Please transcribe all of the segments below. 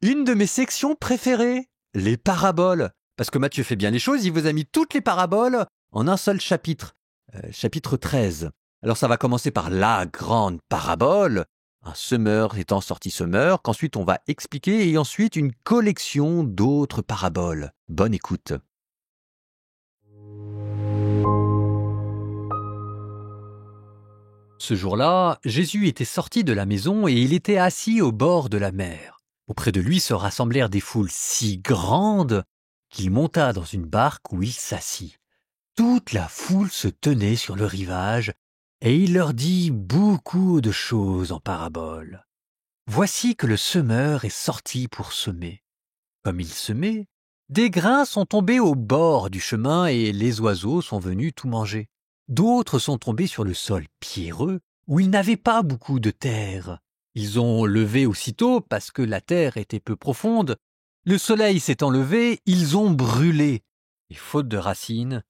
Une de mes sections préférées, les paraboles. Parce que Matthieu fait bien les choses, il vous a mis toutes les paraboles en un seul chapitre, chapitre 13. Alors ça va commencer par la grande parabole, un semeur étant sorti semeur, qu'ensuite on va expliquer, et ensuite une collection d'autres paraboles. Bonne écoute. Ce jour-là, Jésus était sorti de la maison et il était assis au bord de la mer. Auprès de lui se rassemblèrent des foules si grandes qu'il monta dans une barque où il s'assit. Toute la foule se tenait sur le rivage et il leur dit beaucoup de choses en paraboles. Voici que le semeur est sorti pour semer. Comme il semait, des grains sont tombés au bord du chemin et les oiseaux sont venus tout manger. D'autres sont tombés sur le sol pierreux où il n'avait pas beaucoup de terre. Ils ont levé aussitôt parce que la terre était peu profonde. Le soleil s'étant levé, ils ont brûlé. Et faute de racines,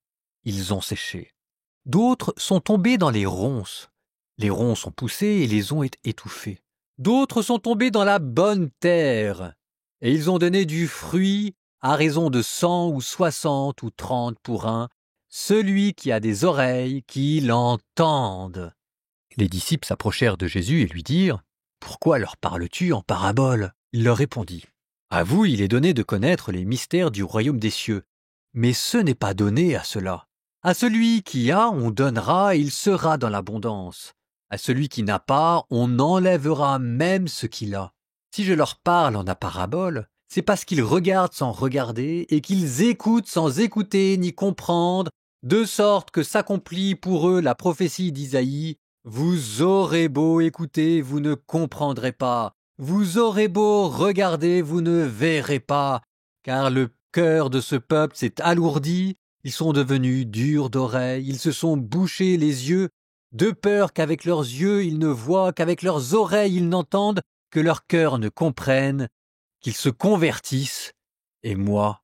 ils ont séché. D'autres sont tombés dans les ronces. Les ronces ont poussé et les ont étouffés. D'autres sont tombés dans la bonne terre. Et ils ont donné du fruit à raison de 100 ou 60 ou 30 pour un, celui qui a des oreilles, qu'il entende. Les disciples s'approchèrent de Jésus et lui dirent « Pourquoi leur parles-tu en parabole ?» Il leur répondit « À vous il est donné de connaître les mystères du royaume des cieux, mais ce n'est pas donné à cela. À celui qui a, on donnera et il sera dans l'abondance. À celui qui n'a pas, on enlèvera même ce qu'il a. Si je leur parle en parabole, c'est parce qu'ils regardent sans regarder et qu'ils écoutent sans écouter ni comprendre, de sorte que s'accomplit pour eux la prophétie d'Isaïe. Vous aurez beau écouter, vous ne comprendrez pas. Vous aurez beau regarder, vous ne verrez pas. Car le cœur de ce peuple s'est alourdi, ils sont devenus durs d'oreilles, ils se sont bouchés les yeux, de peur qu'avec leurs yeux ils ne voient, qu'avec leurs oreilles ils n'entendent, que leur cœur ne comprenne, qu'ils se convertissent, et moi,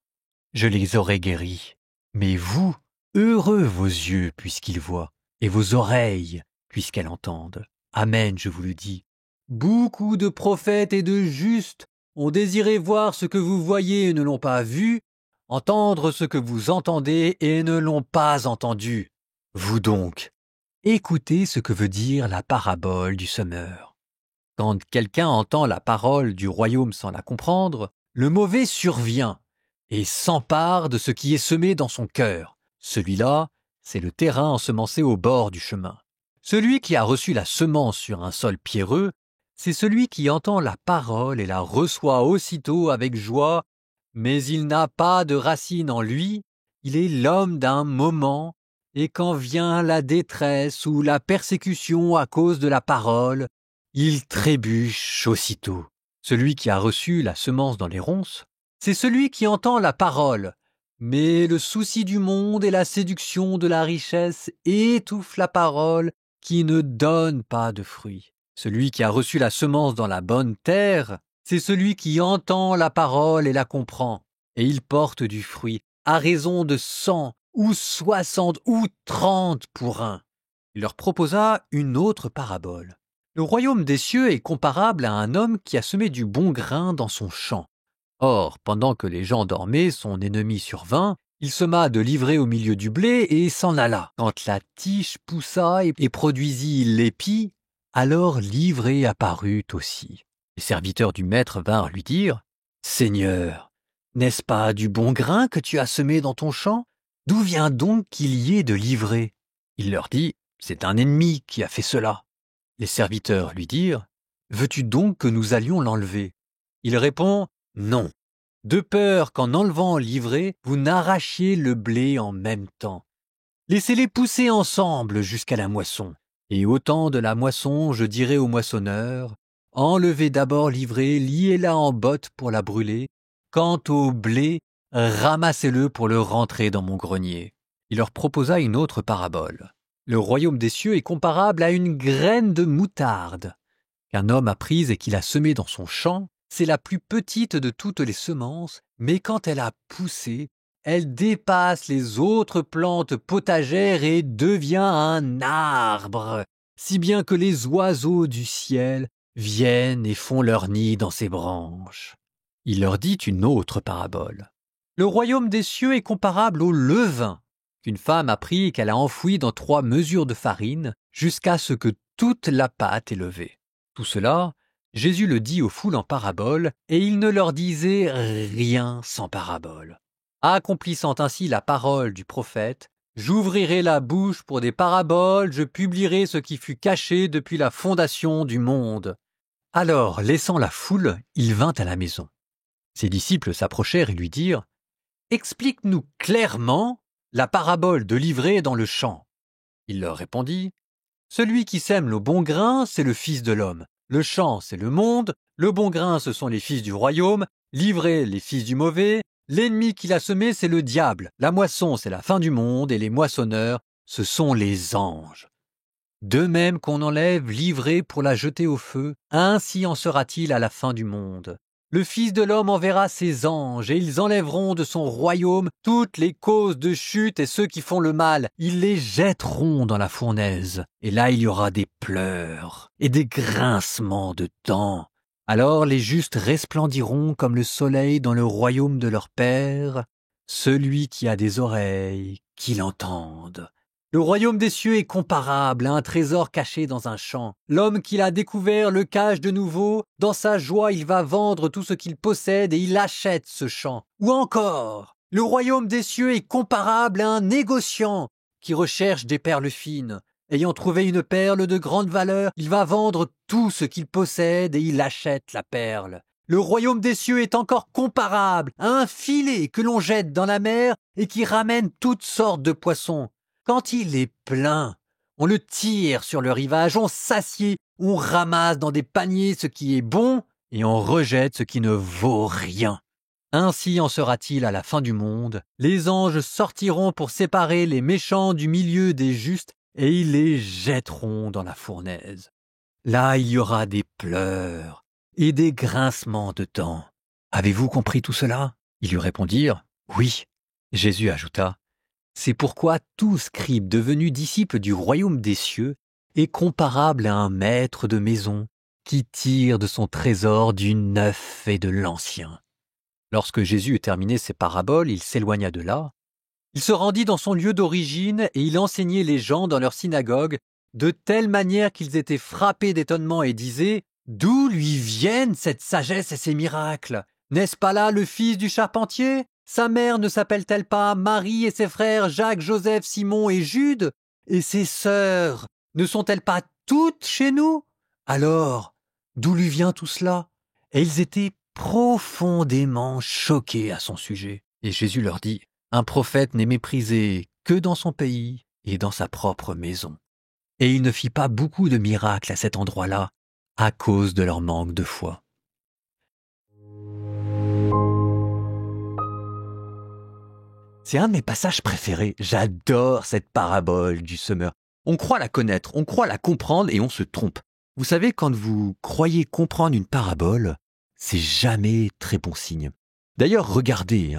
je les aurai guéris. Mais vous, heureux vos yeux puisqu'ils voient, et vos oreilles puisqu'elles entendent. Amen, je vous le dis. Beaucoup de prophètes et de justes ont désiré voir ce que vous voyez et ne l'ont pas vu, entendre ce que vous entendez et ne l'ont pas entendu. Vous donc, écoutez ce que veut dire la parabole du semeur. Quand quelqu'un entend la parole du royaume sans la comprendre, le mauvais survient et s'empare de ce qui est semé dans son cœur. Celui-là, c'est le terrain ensemencé au bord du chemin. Celui qui a reçu la semence sur un sol pierreux, c'est celui qui entend la parole et la reçoit aussitôt avec joie, mais il n'a pas de racine en lui, il est l'homme d'un moment, et quand vient la détresse ou la persécution à cause de la parole, il trébuche aussitôt. Celui qui a reçu la semence dans les ronces, c'est celui qui entend la parole, mais le souci du monde et la séduction de la richesse étouffent la parole qui ne donne pas de fruits. Celui qui a reçu la semence dans la bonne terre, c'est celui qui entend la parole et la comprend, et il porte du fruit, à raison de 100 ou 60 ou 30 pour un. Il leur proposa une autre parabole. Le royaume des cieux est comparable à un homme qui a semé du bon grain dans son champ. Or, pendant que les gens dormaient, son ennemi survint, il sema de l'ivraie au milieu du blé et s'en alla. Quand la tige poussa et produisit l'épi, alors l'ivraie apparut aussi. Les serviteurs du maître vinrent lui dire « Seigneur, n'est-ce pas du bon grain que tu as semé dans ton champ? D'où vient donc qu'il y ait de l'ivraie ?» Il leur dit « C'est un ennemi qui a fait cela. » Les serviteurs lui dirent « Veux-tu donc que nous allions l'enlever ?» Il répond « Non, de peur qu'en enlevant l'ivraie, vous n'arrachiez le blé en même temps. Laissez-les pousser ensemble jusqu'à la moisson. Et au temps de la moisson, je dirai au moissonneur, enlevez d'abord l'ivraie, liez-la en botte pour la brûler. Quant au blé, ramassez-le pour le rentrer dans mon grenier. » Il leur proposa une autre parabole. Le royaume des cieux est comparable à une graine de moutarde qu'un homme a prise et qu'il a semée dans son champ. C'est la plus petite de toutes les semences, mais quand elle a poussé, elle dépasse les autres plantes potagères et devient un arbre, si bien que les oiseaux du ciel viennent et font leur nid dans ses branches. Il leur dit une autre parabole. Le royaume des cieux est comparable au levain qu'une femme a pris et qu'elle a enfoui dans 3 mesures de farine jusqu'à ce que toute la pâte est levée. Tout cela, Jésus le dit aux foules en parabole, et il ne leur disait rien sans parabole. Accomplissant ainsi la parole du prophète, « J'ouvrirai la bouche pour des paraboles, je publierai ce qui fut caché depuis la fondation du monde. » Alors, laissant la foule, il vint à la maison. Ses disciples s'approchèrent et lui dirent « Explique-nous clairement la parabole de l'ivraie dans le champ. » Il leur répondit « Celui qui sème le bon grain, c'est le Fils de l'homme. Le champ, c'est le monde. Le bon grain, ce sont les fils du royaume. L'ivraie, les fils du mauvais. L'ennemi qui l'a semé, c'est le diable. La moisson, c'est la fin du monde. Et les moissonneurs, ce sont les anges. De même qu'on enlève l'ivraie pour la jeter au feu, ainsi en sera-t-il à la fin du monde. Le Fils de l'homme enverra ses anges, et ils enlèveront de son royaume toutes les causes de chute et ceux qui font le mal. Ils les jetteront dans la fournaise. Et là, il y aura des pleurs et des grincements de dents. Alors les justes resplendiront comme le soleil dans le royaume de leur Père. Celui qui a des oreilles, qu'il entende. Le royaume des cieux est comparable à un trésor caché dans un champ. L'homme qui l'a découvert le cache de nouveau. Dans sa joie, il va vendre tout ce qu'il possède et il achète ce champ. Ou encore, le royaume des cieux est comparable à un négociant qui recherche des perles fines. Ayant trouvé une perle de grande valeur, il va vendre tout ce qu'il possède et il achète la perle. Le royaume des cieux est encore comparable à un filet que l'on jette dans la mer et qui ramène toutes sortes de poissons. Quand il est plein, on le tire sur le rivage, on s'assied, on ramasse dans des paniers ce qui est bon et on rejette ce qui ne vaut rien. Ainsi en sera-t-il à la fin du monde. Les anges sortiront pour séparer les méchants du milieu des justes et ils les jetteront dans la fournaise. Là, il y aura des pleurs et des grincements de dents. Avez-vous compris tout cela ? Ils lui répondirent « Oui ». Jésus ajouta « C'est pourquoi tout scribe devenu disciple du royaume des cieux est comparable à un maître de maison qui tire de son trésor du neuf et de l'ancien. » Lorsque Jésus eut terminé ses paraboles, il s'éloigna de là. Il se rendit dans son lieu d'origine et il enseignait les gens dans leur synagogue de telle manière qu'ils étaient frappés d'étonnement et disaient « D'où lui viennent cette sagesse et ces miracles ? N'est-ce pas là le fils du charpentier ? Sa mère ne s'appelle-t-elle pas Marie et ses frères Jacques, Joseph, Simon et Jude ? Et ses sœurs ne sont-elles pas toutes chez nous ? Alors, d'où lui vient tout cela ? » Et ils étaient profondément choqués à son sujet. Et Jésus leur dit « Un prophète n'est méprisé que dans son pays et dans sa propre maison. » Et il ne fit pas beaucoup de miracles à cet endroit-là à cause de leur manque de foi. C'est un de mes passages préférés. J'adore cette parabole du semeur. On croit la connaître, on croit la comprendre et on se trompe. Vous savez, quand vous croyez comprendre une parabole, c'est jamais très bon signe. D'ailleurs, regardez,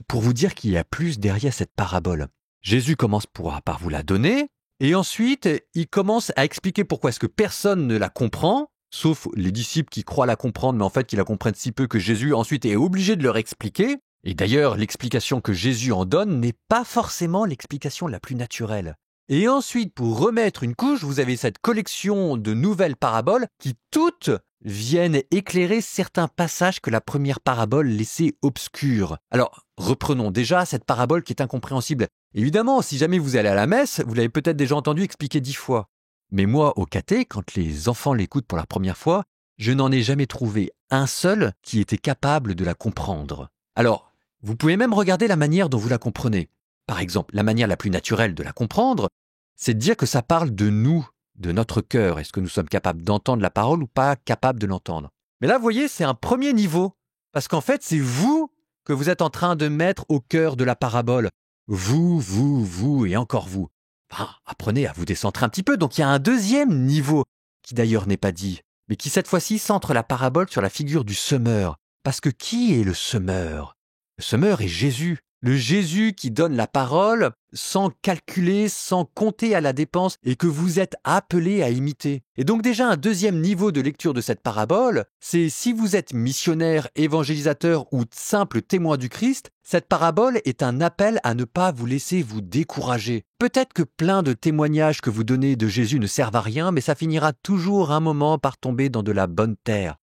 pour vous dire qu'il y a plus derrière cette parabole. Jésus commence par vous la donner, et ensuite, il commence à expliquer pourquoi est-ce que personne ne la comprend, sauf les disciples qui croient la comprendre, mais en fait qui la comprennent si peu que Jésus ensuite est obligé de leur expliquer. Et d'ailleurs, l'explication que Jésus en donne n'est pas forcément l'explication la plus naturelle. Et ensuite, pour remettre une couche, vous avez cette collection de nouvelles paraboles qui toutes viennent éclairer certains passages que la première parabole laissait obscurs. Alors, reprenons déjà cette parabole qui est incompréhensible. Évidemment, si jamais vous allez à la messe, vous l'avez peut-être déjà entendu expliquer 10 fois. Mais moi, au caté, quand les enfants l'écoutent pour la première fois, je n'en ai jamais trouvé un seul qui était capable de la comprendre. Alors, vous pouvez même regarder la manière dont vous la comprenez. Par exemple, la manière la plus naturelle de la comprendre, c'est de dire que ça parle de nous, de notre cœur. Est-ce que nous sommes capables d'entendre la parole ou pas capables de l'entendre ? Mais là, vous voyez, c'est un premier niveau. Parce qu'en fait, c'est vous que vous êtes en train de mettre au cœur de la parabole. Vous et encore vous. Enfin, apprenez à vous décentrer un petit peu. Donc il y a un deuxième niveau, qui d'ailleurs n'est pas dit, mais qui cette fois-ci centre la parabole sur la figure du semeur. Parce que qui est le semeur ? Le semeur est Jésus. Le Jésus qui donne la parole sans calculer, sans compter à la dépense et que vous êtes appelés à imiter. Et donc déjà un deuxième niveau de lecture de cette parabole, c'est si vous êtes missionnaire, évangélisateur ou simple témoin du Christ, cette parabole est un appel à ne pas vous laisser vous décourager. Peut-être que plein de témoignages que vous donnez de Jésus ne servent à rien, mais ça finira toujours un moment par tomber dans de la bonne terre.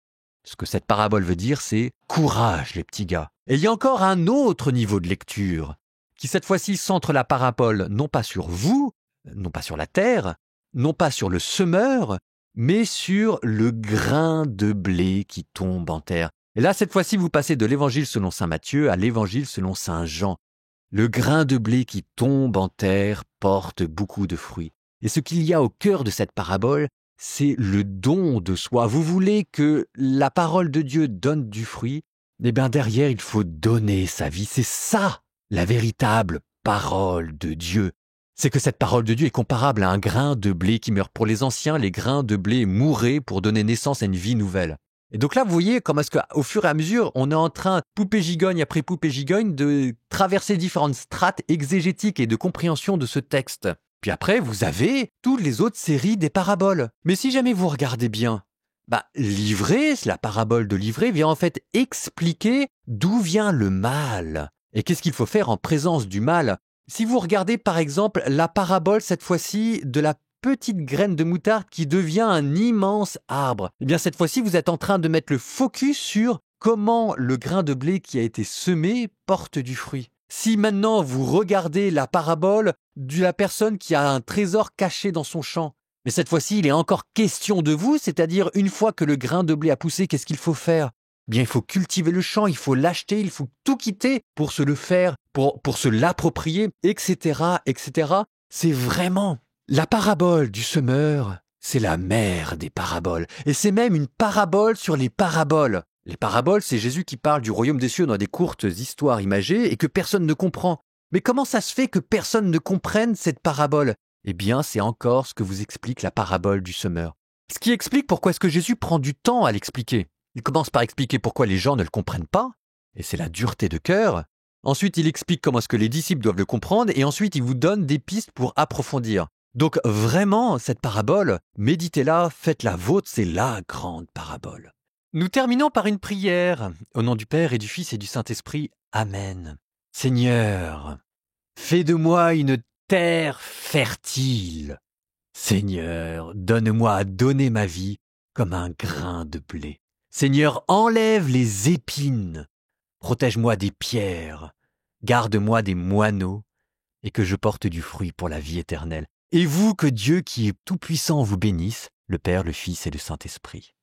Ce que cette parabole veut dire, c'est « courage les petits gars ». Et il y a encore un autre niveau de lecture, qui cette fois-ci centre la parabole non pas sur vous, non pas sur la terre, non pas sur le semeur, mais sur le grain de blé qui tombe en terre. Et là, cette fois-ci, vous passez de l'évangile selon saint Matthieu à l'évangile selon saint Jean. Le grain de blé qui tombe en terre porte beaucoup de fruits. Et ce qu'il y a au cœur de cette parabole, c'est le don de soi. Vous voulez que la parole de Dieu donne du fruit? Eh bien derrière, il faut donner sa vie. C'est ça, la véritable parole de Dieu. C'est que cette parole de Dieu est comparable à un grain de blé qui meurt. Pour les anciens, les grains de blé mouraient pour donner naissance à une vie nouvelle. Et donc là, vous voyez comment est-ce qu'au fur et à mesure, on est en train, poupée gigogne après poupée gigogne, de traverser différentes strates exégétiques et de compréhension de ce texte. Puis après, vous avez toutes les autres séries des paraboles. Mais si jamais vous regardez bien, Livrée, la parabole de Livrée vient en fait expliquer d'où vient le mal. Et qu'est-ce qu'il faut faire en présence du mal? Si vous regardez par exemple la parabole cette fois-ci de la petite graine de moutarde qui devient un immense arbre, eh bien cette fois-ci vous êtes en train de mettre le focus sur comment le grain de blé qui a été semé porte du fruit. Si maintenant vous regardez la parabole de la personne qui a un trésor caché dans son champ, mais cette fois-ci, il est encore question de vous, c'est-à-dire une fois que le grain de blé a poussé, qu'est-ce qu'il faut faire? Bien, il faut cultiver le champ, il faut l'acheter, il faut tout quitter pour se le faire, pour se l'approprier, etc., etc. C'est vraiment la parabole du semeur, c'est la mère des paraboles. Et c'est même une parabole sur les paraboles. Les paraboles, c'est Jésus qui parle du royaume des cieux dans des courtes histoires imagées et que personne ne comprend. Mais comment ça se fait que personne ne comprenne cette parabole? Eh bien, c'est encore ce que vous explique la parabole du semeur. Ce qui explique pourquoi est-ce que Jésus prend du temps à l'expliquer. Il commence par expliquer pourquoi les gens ne le comprennent pas, et c'est la dureté de cœur. Ensuite, il explique comment est-ce que les disciples doivent le comprendre, et ensuite, il vous donne des pistes pour approfondir. Donc vraiment, cette parabole, méditez-la, faites-la vôtre, c'est la grande parabole. Nous terminons par une prière. Au nom du Père et du Fils et du Saint-Esprit. Amen. Seigneur, fais de moi une terre fertile. Seigneur, donne-moi à donner ma vie comme un grain de blé. Seigneur, enlève les épines. Protège-moi des pierres. Garde-moi des moineaux et que je porte du fruit pour la vie éternelle. Et vous, que Dieu qui est tout-puissant vous bénisse, le Père, le Fils et le Saint-Esprit.